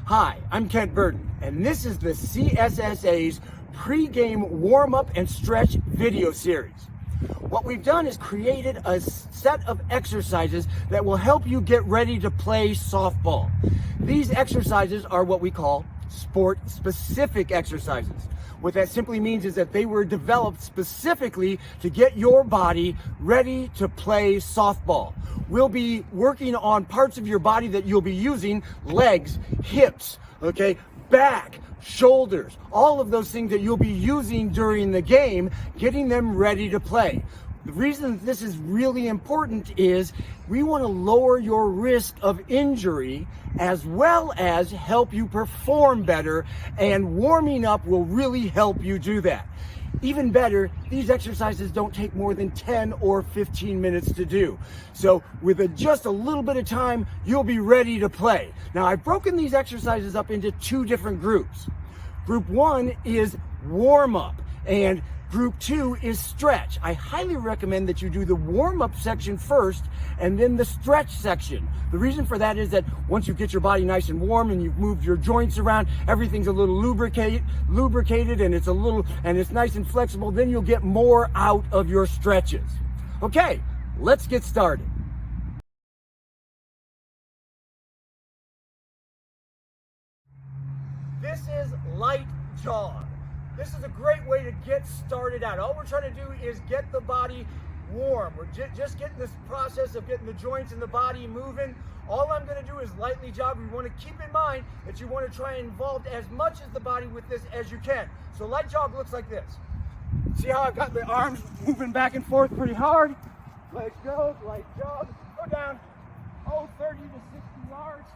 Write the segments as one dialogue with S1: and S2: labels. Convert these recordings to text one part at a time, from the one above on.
S1: Hi, I'm Kent Burton, and this is the CSSA's pre-game warm-up and stretch video series. What we've done is created a set of exercises that will help you get ready to play softball. These exercises are what we call sport-specific exercises. What that simply means is that they were developed specifically to get your body ready to play softball. We'll be working on parts of your body that you'll be using: legs, hips, back, shoulders, all of those things that you'll be using during the game, getting them ready to play. The reason this is really important is we want to lower your risk of injury as well as help you perform better, and warming up will really help you do that. Even better, these exercises don't take more than 10 or 15 minutes to do. So with just a little bit of time, you'll be ready to play. Now, I've broken these exercises up into two different groups. Group 1 is warm up, and Group 2 is stretch. I highly recommend that you do the warm-up section first and then the stretch section. The reason for that is that once you get your body nice and warm and you've moved your joints around, everything's a little lubricated and it's nice and flexible, then you'll get more out of your stretches. Okay, let's get started. This is light jog. This is a great way to get started out. All we're trying to do is get the body warm. We're just getting this process of getting the joints in the body moving. All I'm going to do is lightly jog. We want to keep in mind that you want to try and involve as much as the body with this as you can. So light jog looks like this. See how I've got the arms moving back and forth pretty hard? Legs go, light jog, go down, 30 to 60 yards,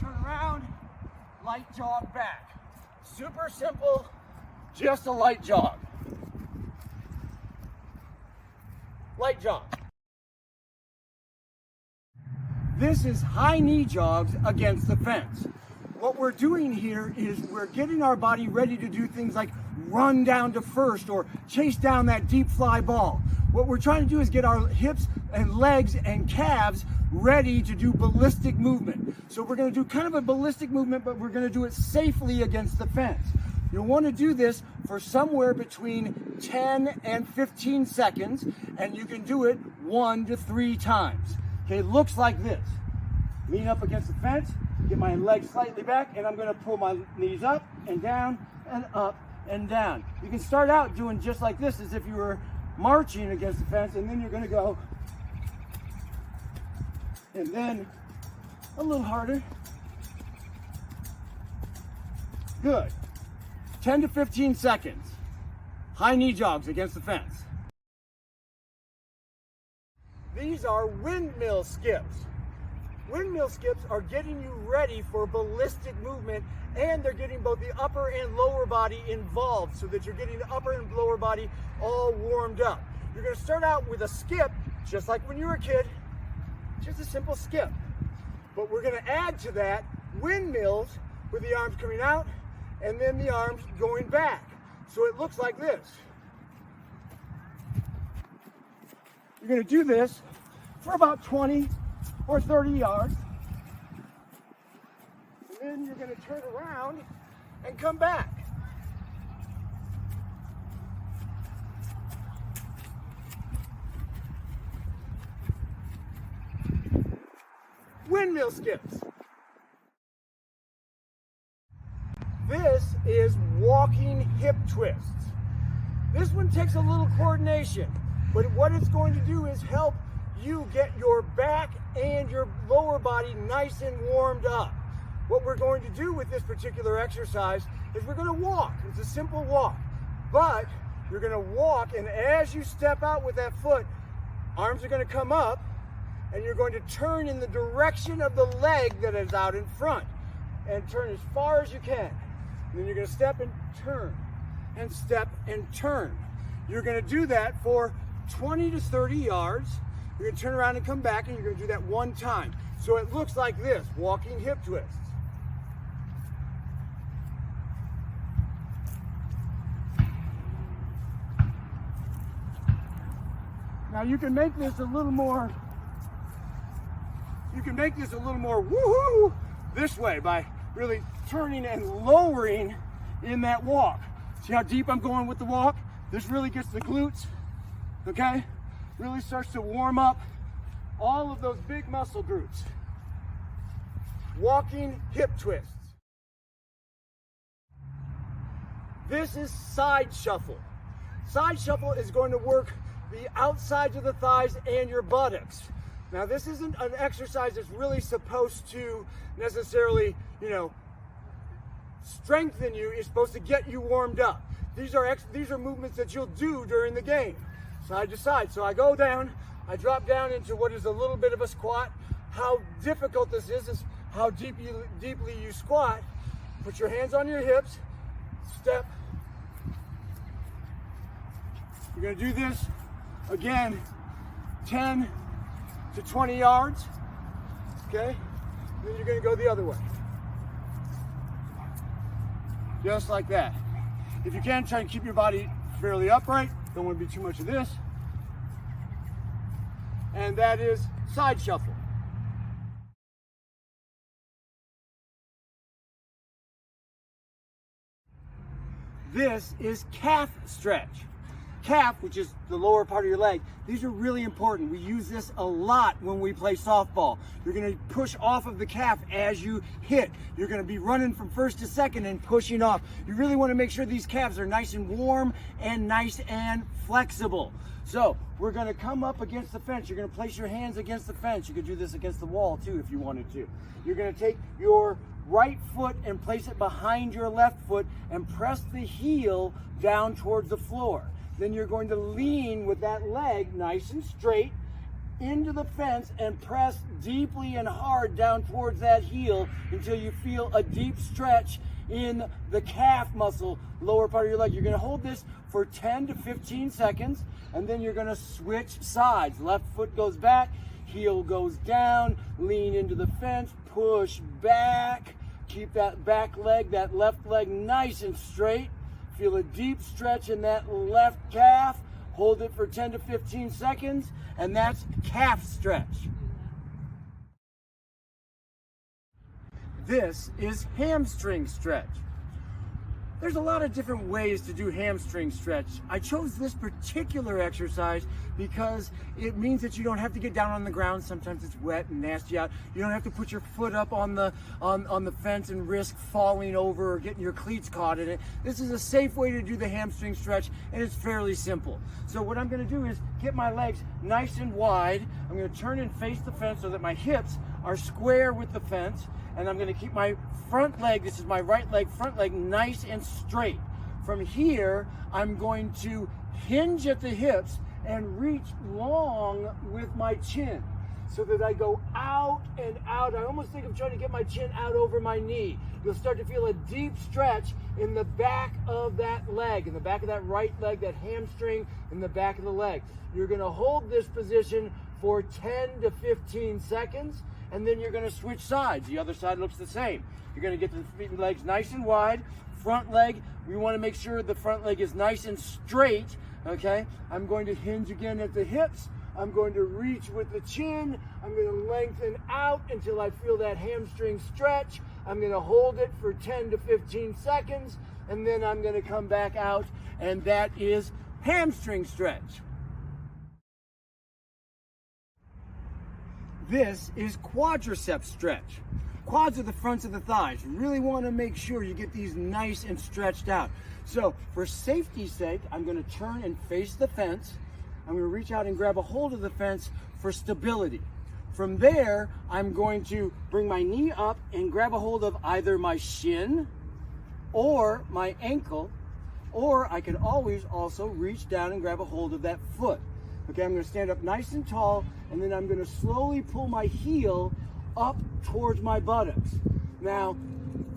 S1: turn around, light jog back. Super simple. Just a light jog. Light jog. This is high knee jogs against the fence. What we're doing here is we're getting our body ready to do things like run down to first or chase down that deep fly ball. What we're trying to do is get our hips and legs and calves ready to do ballistic movement. So we're going to do kind of a ballistic movement, but we're going to do it safely against the fence. You'll want to do this for somewhere between 10 and 15 seconds, and you can do it 1 to 3 times. Okay, it looks like this. Lean up against the fence, get my legs slightly back, and I'm going to pull my knees up and down and up and down. You can start out doing just like this, as if you were marching against the fence, and then you're going to go, and then a little harder. Good. 10 to 15 seconds. High knee jogs against the fence. These are windmill skips. Windmill skips are getting you ready for ballistic movement, and they're getting both the upper and lower body involved so that you're getting the upper and lower body all warmed up. You're going to start out with a skip, just like when you were a kid, just a simple skip. But we're going to add to that windmills with the arms coming out and then the arms going back. So it looks like this. You're going to do this for about 20 or 30 yards. And then you're going to turn around and come back. Windmill skips. This is walking hip twists. This one takes a little coordination, but what it's going to do is help you get your back and your lower body nice and warmed up. What we're going to do with this particular exercise is we're going to walk. It's a simple walk, but you're going to walk, and as you step out with that foot, arms are going to come up, and you're going to turn in the direction of the leg that is out in front, and turn as far as you can. And then you're going to step and turn, and step and turn. You're going to do that for 20 to 30 yards. You're going to turn around and come back, and you're going to do that 1 time. So it looks like this, walking hip twists. Now you can make this a little more woohoo this way by really turning and lowering in that walk. See how deep I'm going with the walk? This really gets the glutes, okay? Really starts to warm up all of those big muscle groups. Walking hip twists. This is side shuffle. Side shuffle is going to work the outsides of the thighs and your buttocks. Now this isn't an exercise that's really supposed to necessarily, strengthen you. It's supposed to get you warmed up. These are movements that you'll do during the game, side to side. So I go down, I drop down into what is a little bit of a squat. How difficult this is how deeply you squat. Put your hands on your hips, step. You're gonna do this again, 10 to 20 yards, okay? And then you're gonna go the other way. Just like that. If you can, try and keep your body fairly upright. Don't want to be too much of this. And that is side shuffle. This is calf stretch. Calf, which is the lower part of your leg, these are really important. We use this a lot when we play softball. You're gonna push off of the calf as you hit. You're gonna be running from first to second and pushing off. You really wanna make sure these calves are nice and warm and nice and flexible. So we're gonna come up against the fence. You're gonna place your hands against the fence. You could do this against the wall too if you wanted to. You're gonna take your right foot and place it behind your left foot and press the heel down towards the floor. Then you're going to lean with that leg nice and straight into the fence and press deeply and hard down towards that heel until you feel a deep stretch in the calf muscle, lower part of your leg. You're going to hold this for 10 to 15 seconds, and then you're going to switch sides. Left foot goes back, heel goes down, lean into the fence, push back, keep that back leg, that left leg nice and straight. Feel a deep stretch in that left calf. Hold it for 10 to 15 seconds, and that's calf stretch. This is hamstring stretch. There's a lot of different ways to do hamstring stretch. I chose this particular exercise because it means that you don't have to get down on the ground. Sometimes it's wet and nasty out. You don't have to put your foot up on the fence and risk falling over or getting your cleats caught in it. This is a safe way to do the hamstring stretch, and it's fairly simple. So what I'm gonna do is get my legs nice and wide. I'm gonna turn and face the fence so that my hips are square with the fence, and I'm gonna keep my front leg, this is my right leg, front leg, nice and straight. From here, I'm going to hinge at the hips and reach long with my chin so that I go out and out. I almost think I'm trying to get my chin out over my knee. You'll start to feel a deep stretch in the back of that leg, in the back of that right leg, that hamstring in the back of the leg. You're gonna hold this position for 10 to 15 seconds, and then you're gonna switch sides. The other side looks the same. You're gonna get the feet and legs nice and wide. Front leg, we wanna make sure the front leg is nice and straight, okay? I'm going to hinge again at the hips. I'm going to reach with the chin. I'm gonna lengthen out until I feel that hamstring stretch. I'm gonna hold it for 10 to 15 seconds, and then I'm gonna come back out, and that is hamstring stretch. This is quadriceps stretch. Quads are the fronts of the thighs. You really want to make sure you get these nice and stretched out. So for safety's sake, I'm going to turn and face the fence. I'm going to reach out and grab a hold of the fence for stability. From there, I'm going to bring my knee up and grab a hold of either my shin or my ankle, or I can always also reach down and grab a hold of that foot. Okay, I'm going to stand up nice and tall, and then I'm going to slowly pull my heel up towards my buttocks. Now,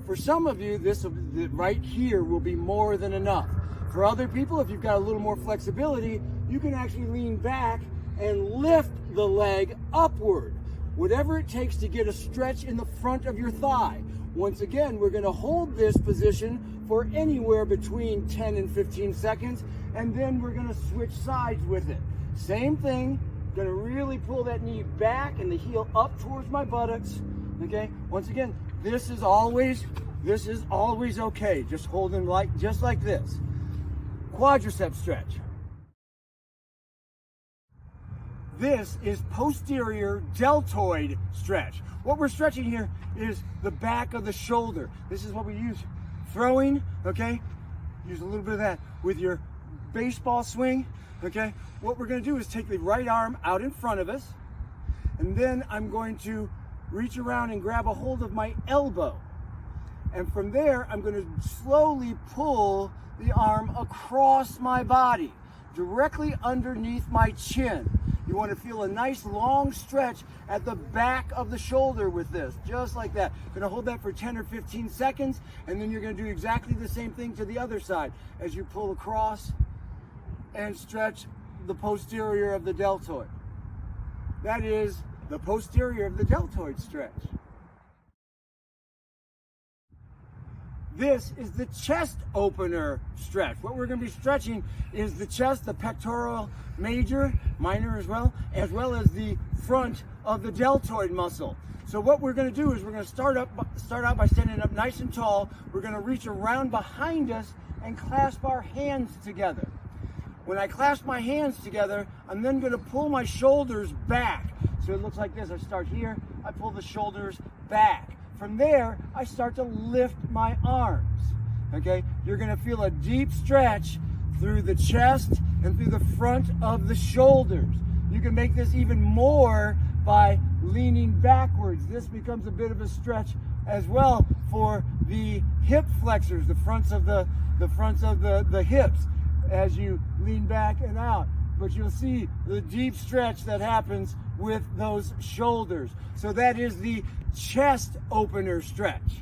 S1: for some of you, this right here will be more than enough. For other people, if you've got a little more flexibility, you can actually lean back and lift the leg upward. Whatever it takes to get a stretch in the front of your thigh. Once again, we're going to hold this position for anywhere between 10 and 15 seconds, and then we're going to switch sides with it. Same thing, gonna really pull that knee back and the heel up towards my buttocks, okay? Once again, this is always okay. Just hold them just like this. Quadriceps stretch. This is posterior deltoid stretch. What we're stretching here is the back of the shoulder. This is what we use. Throwing, okay? Use a little bit of that with your baseball swing, okay? What we're gonna do is take the right arm out in front of us, and then I'm going to reach around and grab a hold of my elbow. And from there, I'm gonna slowly pull the arm across my body, directly underneath my chin. You want to feel a nice long stretch at the back of the shoulder with this, just like that. You're gonna hold that for 10 or 15 seconds, and then you're gonna do exactly the same thing to the other side as you pull across and stretch the posterior of the deltoid. That is the posterior of the deltoid stretch. This is the chest opener stretch. What we're going to be stretching is the chest, the pectoral major, minor as well as the front of the deltoid muscle. So what we're going to do is we're going to start out by standing up nice and tall. We're going to reach around behind us and clasp our hands together. When I clasp my hands together, I'm then going to pull my shoulders back. So it looks like this. I start here, I pull the shoulders back. From there, I start to lift my arms, okay? You're gonna feel a deep stretch through the chest and through the front of the shoulders. You can make this even more by leaning backwards. This becomes a bit of a stretch as well for the hip flexors, the fronts of the hips as you lean back and out. But you'll see the deep stretch that happens with those shoulders. So that is the chest opener stretch.